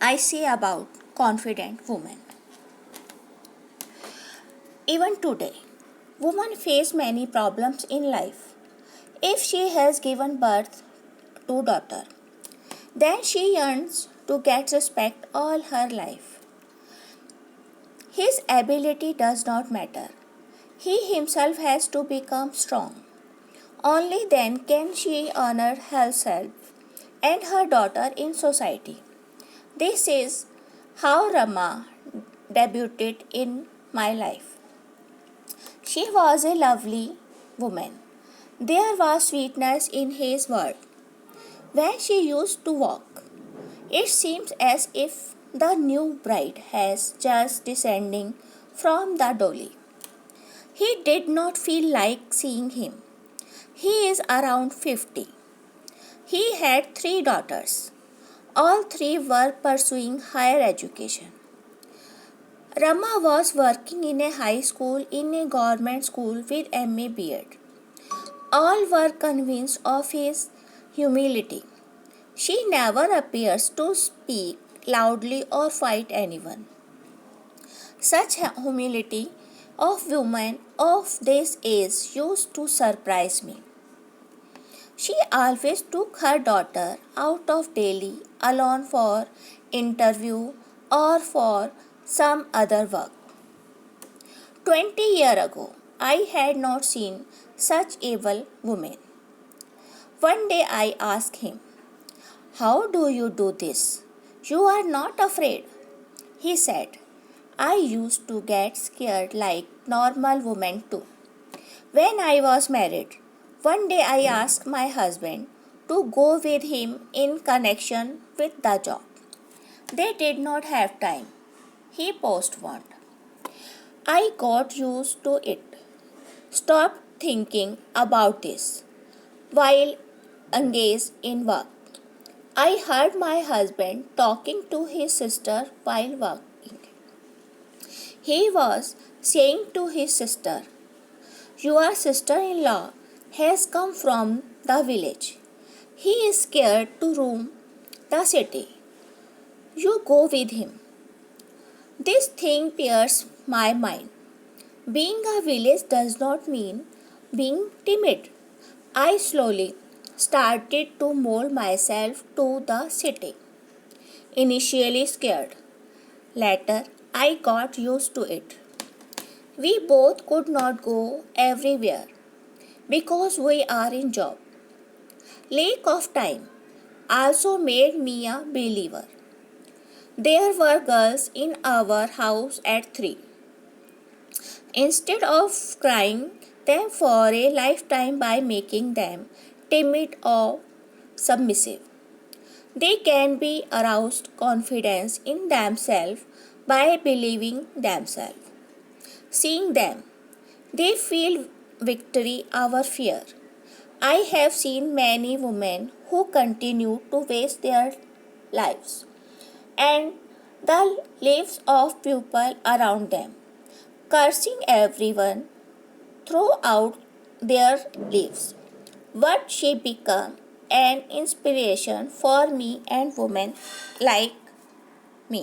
I say about confident women. Even today, women face many problems in life. If she has given birth to daughter, then she yearns to get respect all her life. His ability does not matter. He himself has to become strong. Only then can she honor herself and her daughter in society. This is how Rama debuted in my life. She was a lovely woman. There was sweetness in his word. When she used to walk, it seems as if the new bride has just descending from the dolly. He did not feel like seeing him. He is around 50. He had three daughters. All three were pursuing higher education. Rama was working in a high school in a government school with MA B.Ed. All were convinced of his humility. She never appears to speak loudly or fight anyone. Such humility of women of this age used to surprise me. She always took her daughter out of Delhi alone for interview or for some other work. 20 years ago, I had not seen such able women. One day I asked him, "How do you do this? You are not afraid." He said, "I used to get scared like normal women too. When I was married, one day I asked my husband to go with him in connection with the job. They did not have time. He postponed. I got used to it. Stopped thinking about this while engaged in work. I heard my husband talking to his sister while working. He was saying to his sister, "Your sister in law has come from the village. He is scared to roam the city. You go with him." This thing pierced my mind. Being a village does not mean being timid. I slowly started to mold myself to the city. Initially scared. Later, I got used to it. We both could not go everywhere because we are in job. Lack of time also made me a believer. There were girls in our house at 3. Instead of crying them for a lifetime by making them timid or submissive, they can be aroused confidence in themselves by believing themselves. Seeing them, they feel victory over fear. I have seen many women who continue to waste their lives and the lives of people around them, cursing everyone throughout their lives. But she became an inspiration for me and women like me.